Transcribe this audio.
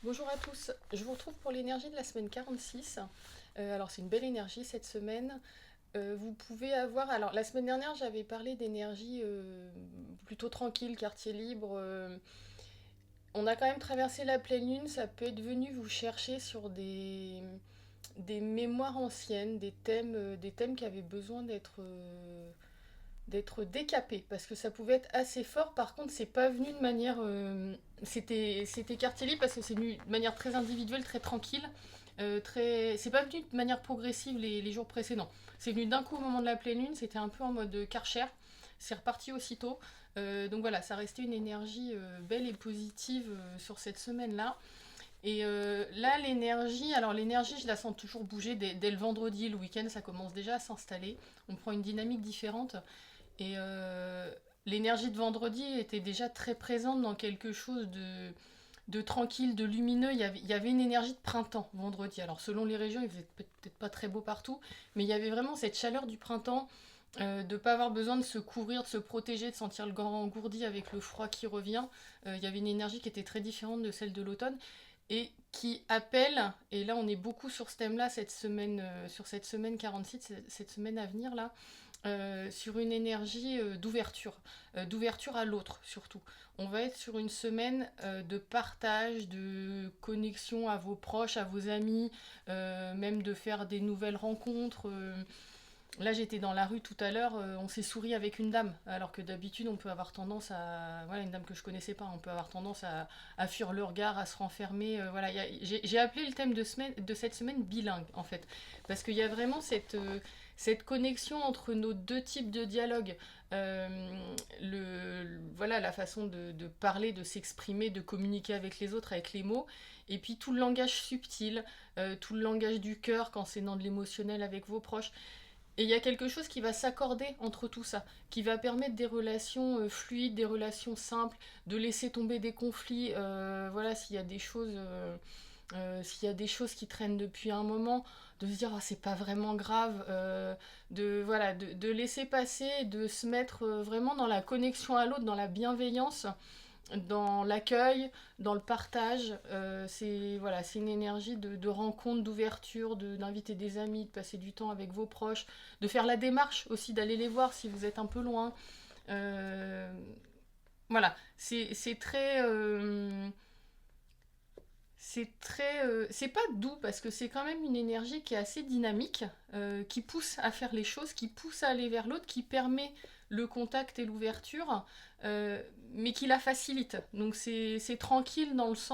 Bonjour à tous, je vous retrouve pour l'énergie de la semaine 46. Alors c'est une belle énergie cette semaine. Vous pouvez avoir... Alors la semaine dernière j'avais parlé d'énergie plutôt tranquille, quartier libre. On a quand même traversé la pleine lune, ça peut être venu vous chercher sur des mémoires anciennes, des thèmes qui avaient besoin d'être décapé parce que ça pouvait être assez fort. Par contre, c'est pas venu de manière. C'était quartier libre parce que c'est venu de manière très individuelle, très tranquille. C'est pas venu de manière progressive les jours précédents. C'est venu d'un coup au moment de la pleine lune, c'était un peu en mode Karcher. C'est reparti aussitôt. Donc voilà, ça restait une énergie belle et positive sur cette semaine-là. Et là, l'énergie, je la sens toujours bouger dès le vendredi, le week-end, ça commence déjà à s'installer. On prend une dynamique différente. Et l'énergie de vendredi était déjà très présente dans quelque chose de tranquille, de lumineux. Il y avait une énergie de printemps vendredi. Alors selon les régions, il faisait peut-être pas très beau partout, mais il y avait vraiment cette chaleur du printemps, de ne pas avoir besoin de se couvrir, de se protéger, de sentir le gant engourdi avec le froid qui revient. Il y avait une énergie qui était très différente de celle de l'automne et qui appelle, et là on est beaucoup sur ce thème-là cette semaine, sur cette semaine 46, cette semaine à venir là, sur une énergie d'ouverture à l'autre surtout. On va être sur une semaine de partage, de connexion à vos proches, à vos amis, même de faire des nouvelles rencontres. Là, j'étais dans la rue tout à l'heure, on s'est souri avec une dame, alors que d'habitude, on peut avoir tendance à. Voilà, une dame que je connaissais pas, on peut avoir tendance à fuir le regard, à se renfermer. Voilà, j'ai appelé le thème de cette semaine bilingue, en fait, parce qu'il y a vraiment cette connexion entre nos deux types de dialogue. Voilà, la façon de parler, de s'exprimer, de communiquer avec les autres, avec les mots, et puis tout le langage subtil, tout le langage du cœur quand c'est dans de l'émotionnel avec vos proches. Et il y a quelque chose qui va s'accorder entre tout ça, qui va permettre des relations fluides, des relations simples, de laisser tomber des conflits. Voilà, s'il y a des choses qui traînent depuis un moment, de se dire ah, c'est pas vraiment grave, de laisser passer, de se mettre vraiment dans la connexion à l'autre, dans la bienveillance, dans l'accueil, dans le partage. C'est une énergie de rencontre, d'ouverture, d'inviter des amis, de passer du temps avec vos proches, de faire la démarche aussi, d'aller les voir si vous êtes un peu loin. Euh, voilà, c'est très. C'est pas doux parce que c'est quand même une énergie qui est assez dynamique, qui pousse à faire les choses, qui pousse à aller vers l'autre, qui permet le contact et l'ouverture, mais qui la facilite. Donc c'est tranquille dans le sens